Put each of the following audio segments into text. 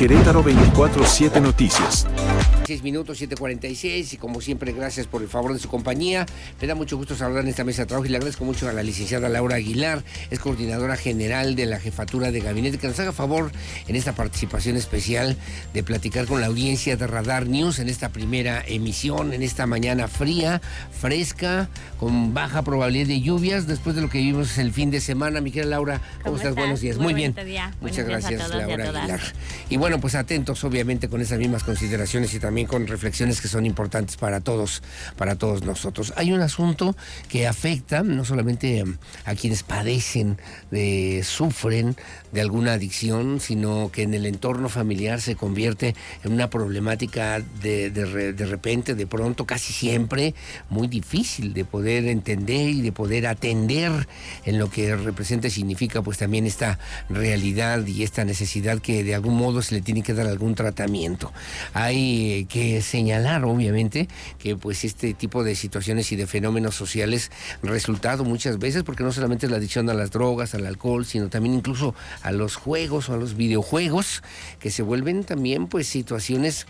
Querétaro 24/7 Noticias. 6 minutos, 7:46, y como siempre, gracias por el favor de su compañía. Me da mucho gusto saludar en esta mesa de trabajo y le agradezco mucho a la licenciada Laura Aguilar, es coordinadora general de la Jefatura de Gabinete, que nos haga favor en esta participación especial de platicar con la audiencia de Radar News en esta primera emisión, en esta mañana fría, fresca, con baja probabilidad de lluvias, después de lo que vivimos el fin de semana. Mi querida Laura, ¿cómo estás? Buenos días. Muy bien. Muchas gracias, Laura Aguilar. Y bueno, pues atentos obviamente con esas mismas consideraciones y también con reflexiones que son importantes para todos nosotros. Hay un asunto que afecta no solamente a quienes padecen, sufren de alguna adicción, sino que en el entorno familiar se convierte en una problemática de repente, de pronto, casi siempre, muy difícil de poder entender y de poder atender en lo que representa y significa pues también esta realidad y esta necesidad que de algún modo se le tiene que dar algún tratamiento. Hay que señalar obviamente que pues este tipo de situaciones y de fenómenos sociales resultado muchas veces, porque no solamente es la adicción a las drogas, al alcohol, sino también incluso a los juegos o a los videojuegos, que se vuelven también pues situaciones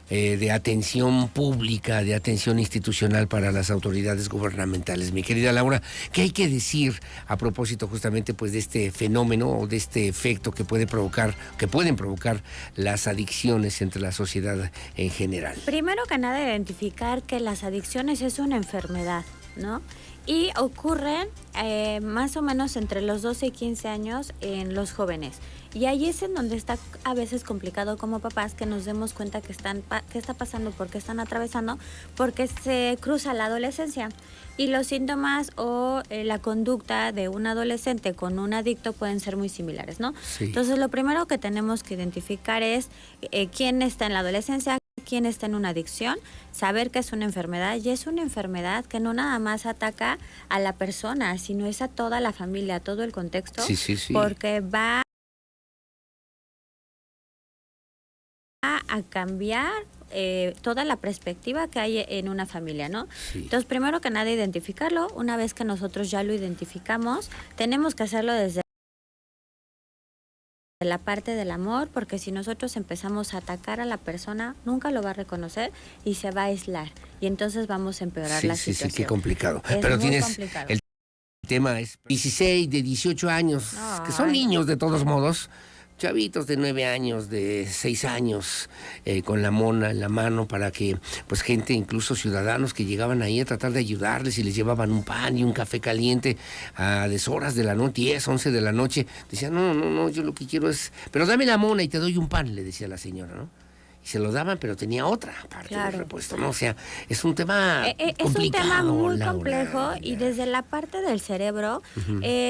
de atención pública, de atención institucional para las autoridades gubernamentales. Mi querida Laura, ¿qué hay que decir a propósito justamente pues de este fenómeno o de este efecto que pueden provocar las adicciones entre la sociedad en general? Primero que nada, identificar que las adicciones es una enfermedad, ¿no? Y ocurren más o menos entre los 12 y 15 años en los jóvenes. Y ahí es en donde está a veces complicado como papás que nos demos cuenta que está pasando, por qué están atravesando, porque se cruza la adolescencia. Y los síntomas o la conducta de un adolescente con un adicto pueden ser muy similares, ¿no? Sí. Entonces, lo primero que tenemos que identificar es quién está en la adolescencia, quién está en una adicción, saber que es una enfermedad, y es una enfermedad que no nada más ataca a la persona, sino es a toda la familia, a todo el contexto, Sí. porque va a cambiar toda la perspectiva que hay en una familia, ¿no? Sí. Entonces, primero que nada, identificarlo. Una vez que nosotros ya lo identificamos, tenemos que hacerlo desde la parte del amor, porque si nosotros empezamos a atacar a la persona, nunca lo va a reconocer y se va a aislar. Y entonces vamos a empeorar la situación. Sí, qué complicado. Es Pero muy tienes complicado. el tema es 16, de 18 años, que son niños de todos modos, chavitos de 9 años, de 6 años, con la mona en la mano, para que, pues gente, incluso ciudadanos que llegaban ahí a tratar de ayudarles y les llevaban un pan y un café caliente a deshoras de la noche, 10, 11 de la noche, decían, no, yo lo que quiero es, pero dame la mona y te doy un pan, le decía la señora, ¿no? Y se lo daban, pero tenía otra parte del repuesto, ¿no? O sea, es un tema complicado, es un tema muy Laura, complejo, y desde la parte del cerebro,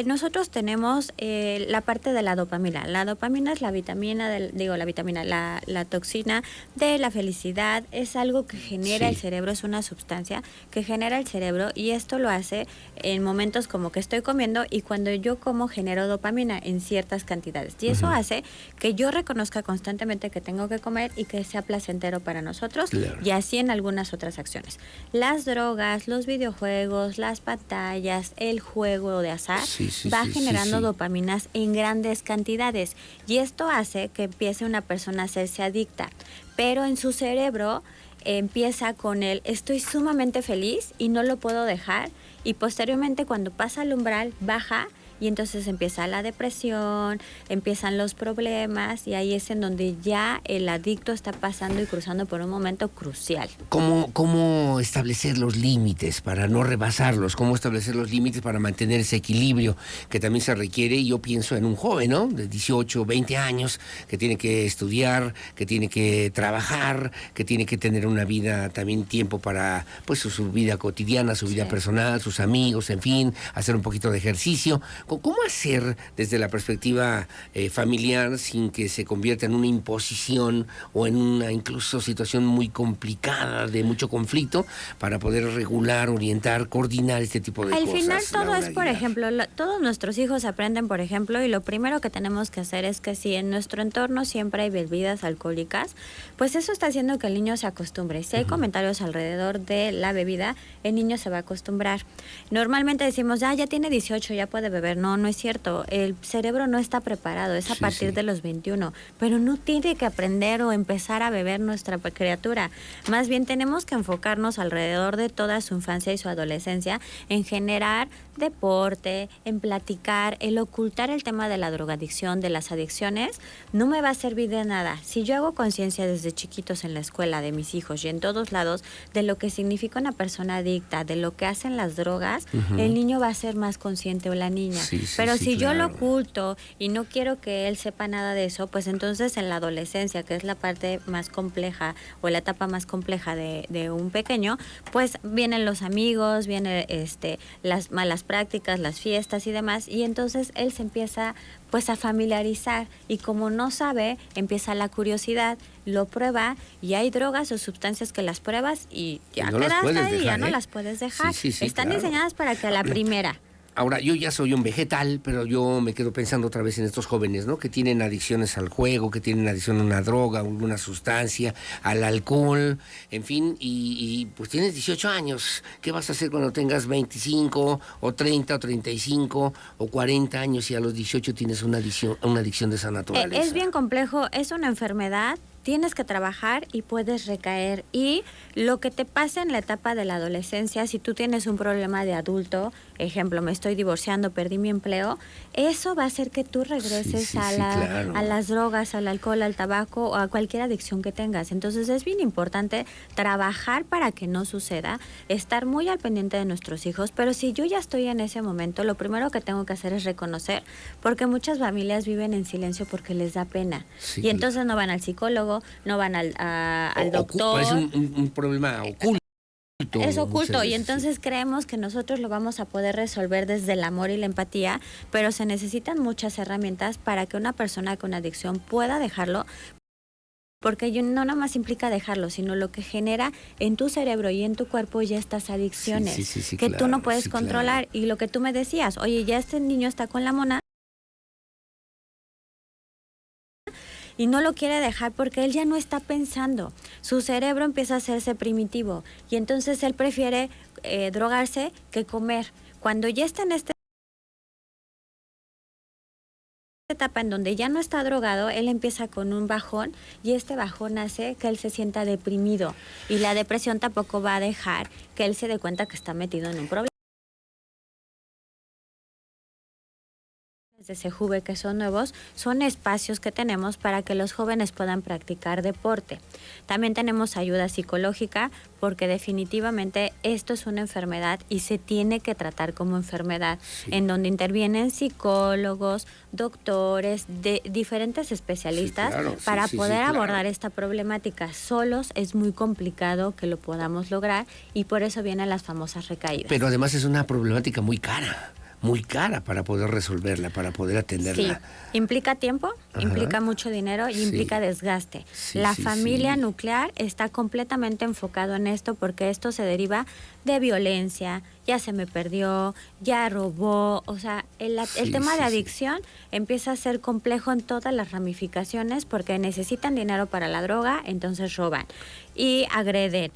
nosotros tenemos la parte de la dopamina. La dopamina es la vitamina, la toxina de la felicidad. Es algo que genera el cerebro, es una sustancia que genera el cerebro, y esto lo hace en momentos como que estoy comiendo, y cuando yo como genero dopamina en ciertas cantidades. Y eso hace que yo reconozca constantemente que tengo que comer y que sea placentero para nosotros, claro. Y así en algunas otras acciones. Las drogas, los videojuegos, las pantallas, el juego de azar va generando dopaminas en grandes cantidades, y esto hace que empiece una persona a hacerse adicta, pero en su cerebro empieza con el estoy sumamente feliz y no lo puedo dejar, y posteriormente cuando pasa el umbral baja, y entonces empieza la depresión, empiezan los problemas, y ahí es en donde ya el adicto está pasando y cruzando por un momento crucial. ¿Cómo establecer los límites para no rebasarlos? ¿Cómo establecer los límites para mantener ese equilibrio que también se requiere? Y yo pienso en un joven, ¿no? De 18, 20 años, que tiene que estudiar, que tiene que trabajar, que tiene que tener una vida, también tiempo para pues su vida cotidiana, su vida personal, sus amigos, en fin, hacer un poquito de ejercicio. ¿Cómo hacer desde la perspectiva familiar sin que se convierta en una imposición o en una incluso situación muy complicada de mucho conflicto para poder regular, orientar, coordinar este tipo de cosas? Al final todo Laura es, por Aguilar. ejemplo, todos nuestros hijos aprenden, por ejemplo, y lo primero que tenemos que hacer es que si en nuestro entorno siempre hay bebidas alcohólicas, pues eso está haciendo que el niño se acostumbre. Si hay comentarios alrededor de la bebida, el niño se va a acostumbrar. Normalmente decimos, ya tiene 18, ya puede beber. ver, no, no es cierto. El cerebro no está preparado, es a partir de los 21, pero no tiene que aprender o empezar a beber nuestra criatura. Más bien tenemos que enfocarnos alrededor de toda su infancia y su adolescencia en generar deporte, en platicar, el ocultar el tema de la drogadicción, de las adicciones, no me va a servir de nada. Si yo hago conciencia desde chiquitos en la escuela de mis hijos y en todos lados de lo que significa una persona adicta, de lo que hacen las drogas, el niño va a ser más consciente o la niña. Pero si yo lo oculto y no quiero que él sepa nada de eso, pues entonces en la adolescencia, que es la parte más compleja o la etapa más compleja de un pequeño, pues vienen los amigos, vienen las malas prácticas, las fiestas y demás, y entonces él se empieza pues a familiarizar, y como no sabe, empieza la curiosidad, lo prueba, y hay drogas o sustancias que las pruebas y ya no quedaste las ahí, dejar, ya no las puedes dejar. Están diseñadas para que a la primera. Ahora, yo ya soy un vegetal, pero yo me quedo pensando otra vez en estos jóvenes, ¿no? Que tienen adicciones al juego, que tienen adicción a una droga, a alguna sustancia, al alcohol, en fin, y pues tienes 18 años. ¿Qué vas a hacer cuando tengas 25 o 30 o 35 o 40 años y a los 18 tienes una adicción de esa naturaleza? Es bien complejo, es una enfermedad. Tienes que trabajar y puedes recaer. Y lo que te pasa en la etapa de la adolescencia, si tú tienes un problema de adulto, ejemplo, me estoy divorciando, perdí mi empleo, eso va a hacer que tú regreses a las drogas, al alcohol, al tabaco o a cualquier adicción que tengas. Entonces es bien importante trabajar para que no suceda, estar muy al pendiente de nuestros hijos, pero si yo ya estoy en ese momento, lo primero que tengo que hacer es reconocer, porque muchas familias viven en silencio porque les da pena. Y entonces no van al psicólogo, no van al doctor. Es un problema oculto. Es oculto, y entonces creemos que nosotros lo vamos a poder resolver desde el amor y la empatía, pero se necesitan muchas herramientas para que una persona con adicción pueda dejarlo, porque no nada más implica dejarlo, sino lo que genera en tu cerebro y en tu cuerpo ya estas adicciones que tú no puedes controlar. Y lo que tú me decías, oye, ya este niño está con la mona, y no lo quiere dejar porque él ya no está pensando. Su cerebro empieza a hacerse primitivo y entonces él prefiere drogarse que comer. Cuando ya está en esta etapa en donde ya no está drogado, él empieza con un bajón, y este bajón hace que él se sienta deprimido, y la depresión tampoco va a dejar que él se dé cuenta que está metido en un problema. De Sejuve, que son nuevos, son espacios que tenemos para que los jóvenes puedan practicar deporte. También tenemos ayuda psicológica, porque definitivamente esto es una enfermedad y se tiene que tratar como enfermedad, en donde intervienen psicólogos, doctores, de diferentes especialistas para poder abordar esta problemática. Solos es muy complicado que lo podamos lograr, y por eso vienen las famosas recaídas. Pero además es una problemática muy cara para poder resolverla, para poder atenderla. Sí, implica tiempo, implica mucho dinero y implica desgaste. La familia nuclear está completamente enfocado en esto, porque esto se deriva de violencia, ya se me perdió, ya robó, o sea, el tema de adicción empieza a ser complejo en todas las ramificaciones, porque necesitan dinero para la droga, entonces roban y agreden,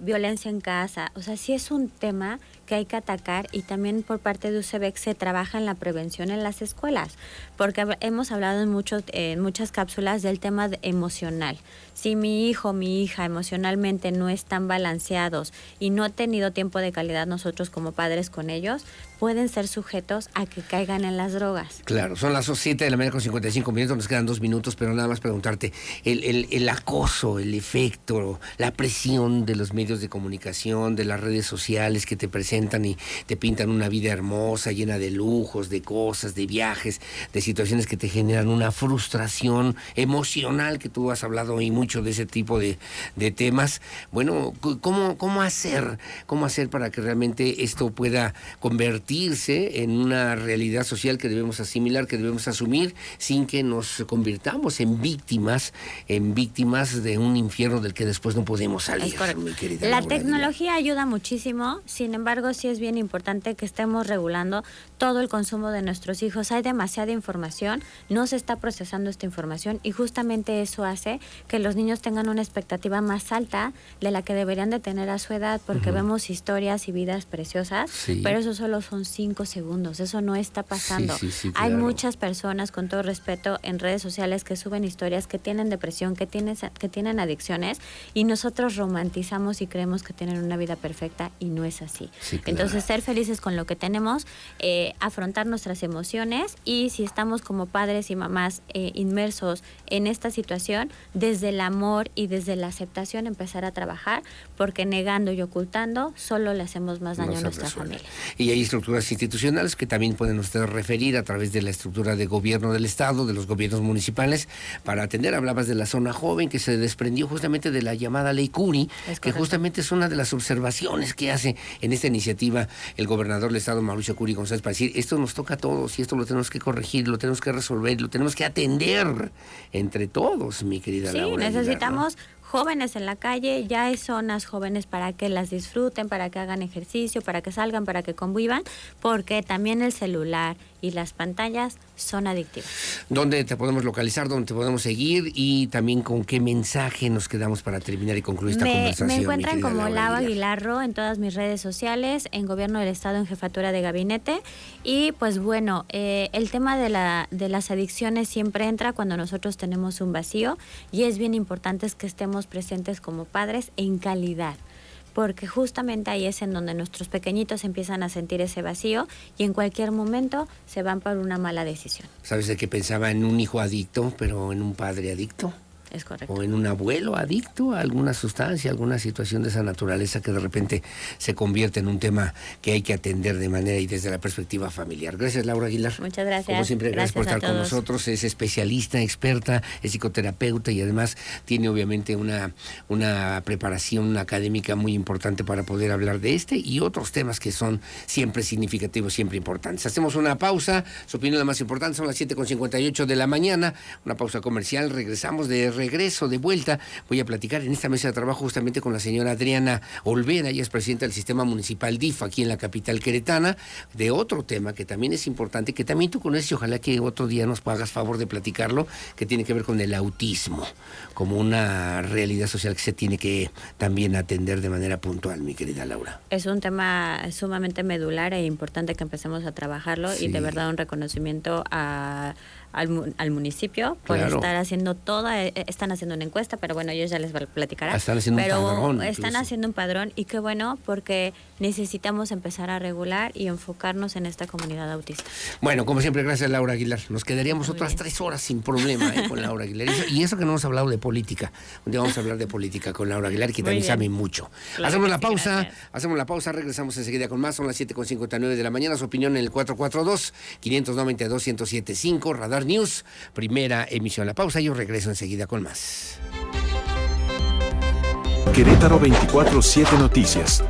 violencia en casa, o sea, sí es un tema que hay que atacar, y también por parte de UCEBEC se trabaja en la prevención en las escuelas, porque hemos hablado en muchas cápsulas del tema emocional. Si mi hijo, mi hija emocionalmente no están balanceados y no ha tenido tiempo de calidad nosotros como padres con ellos, pueden ser sujetos a que caigan en las drogas. Claro, son las 7 de la mañana con 55 minutos, nos quedan 2 minutos, pero nada más preguntarte, el acoso, el efecto, la presión de los medios de comunicación, de las redes sociales que te presentan y te pintan una vida hermosa, llena de lujos, de cosas, de viajes, de situaciones que te generan una frustración emocional, que tú has hablado hoy mucho de ese tipo de temas. Bueno, ¿cómo hacer para que realmente esto pueda convertirse en una realidad social que debemos asimilar, que debemos asumir, sin que nos convirtamos en víctimas de un infierno del que después no podemos salir, mi querida La Laura tecnología ayuda muchísimo, sin embargo, sí es bien importante que estemos regulando todo el consumo de nuestros hijos. Hay demasiada información, no se está está procesando esta información y justamente eso hace que los niños tengan una expectativa más alta de la que deberían de tener a su edad, porque vemos historias y vidas preciosas, pero eso solo son 5 segundos, eso no está pasando. Hay muchas personas, con todo respeto, en redes sociales que suben historias que tienen depresión, que tienen adicciones, y nosotros romantizamos y creemos que tienen una vida perfecta y no es así. Entonces, ser felices con lo que tenemos, afrontar nuestras emociones, y si estamos como padres y mamás inmersos en esta situación, desde el amor y desde la aceptación empezar a trabajar, porque negando y ocultando solo le hacemos más daño a nuestra familia. Y hay estructuras institucionales que también pueden ustedes referir a través de la estructura de gobierno del Estado, de los gobiernos municipales, para atender. Hablabas de la zona joven, que se desprendió justamente de la llamada Ley Curi, que justamente es una de las observaciones que hace en esta iniciativa el gobernador del Estado, Mauricio Curi González, para decir, esto nos toca a todos y esto lo tenemos que corregir, lo tenemos que resolver, lo tenemos que atender entre todos, mi querida Laura. Sí, necesitamos jóvenes en la calle, ya hay zonas jóvenes para que las disfruten, para que hagan ejercicio, para que salgan, para que convivan, porque también el celular y las pantallas son adictivas. ¿Dónde te podemos localizar? ¿Dónde te podemos seguir? Y también con qué mensaje nos quedamos para terminar y concluir esta conversación. Me encuentran como Laura Aguilarro en todas mis redes sociales, en Gobierno del Estado, en Jefatura de Gabinete. Y pues bueno, el tema de las adicciones siempre entra cuando nosotros tenemos un vacío, y es bien importante que estemos presentes como padres en calidad, porque justamente ahí es en donde nuestros pequeñitos empiezan a sentir ese vacío y en cualquier momento se van por una mala decisión. ¿Sabes de qué pensaba? En un hijo adicto, pero en un padre adicto. Es correcto. O en un abuelo adicto a alguna sustancia, alguna situación de esa naturaleza que de repente se convierte en un tema que hay que atender de manera y desde la perspectiva familiar. Gracias, Laura Aguilar. Muchas gracias. Como siempre, gracias por estar con nosotros. Es especialista, experta, es psicoterapeuta y además tiene obviamente una preparación académica muy importante para poder hablar de este y otros temas que son siempre significativos, siempre importantes. Hacemos una pausa, su opinión la más importante, son las 7:58 de la mañana, una pausa comercial, regresamos de vuelta. Voy a platicar en esta mesa de trabajo justamente con la señora Adriana Olvera, ella es presidenta del Sistema Municipal DIF aquí en la capital queretana, de otro tema que también es importante, que también tú conoces y ojalá que otro día nos hagas favor de platicarlo, que tiene que ver con el autismo, como una realidad social que se tiene que también atender de manera puntual, mi querida Laura. Es un tema sumamente medular e importante que empecemos a trabajarlo, y de verdad un reconocimiento al municipio por estar haciendo están haciendo una encuesta, pero bueno, ellos ya les platicarán. Están haciendo un padrón. Están haciendo un padrón, y qué bueno, porque necesitamos empezar a regular y enfocarnos en esta comunidad autista. Bueno, como siempre, gracias, Laura Aguilar. Nos quedaríamos otras 3 horas sin problema con Laura Aguilar. Y eso que no hemos hablado de política. Un día vamos a hablar de política con Laura Aguilar, que también sabe mucho. Claro, hacemos la pausa, regresamos enseguida con más. Son las 7:59 de la mañana. Su opinión en el 442-592-1075, Radar News, primera emisión. La pausa, yo regreso enseguida con más. Querétaro 24/7 Noticias.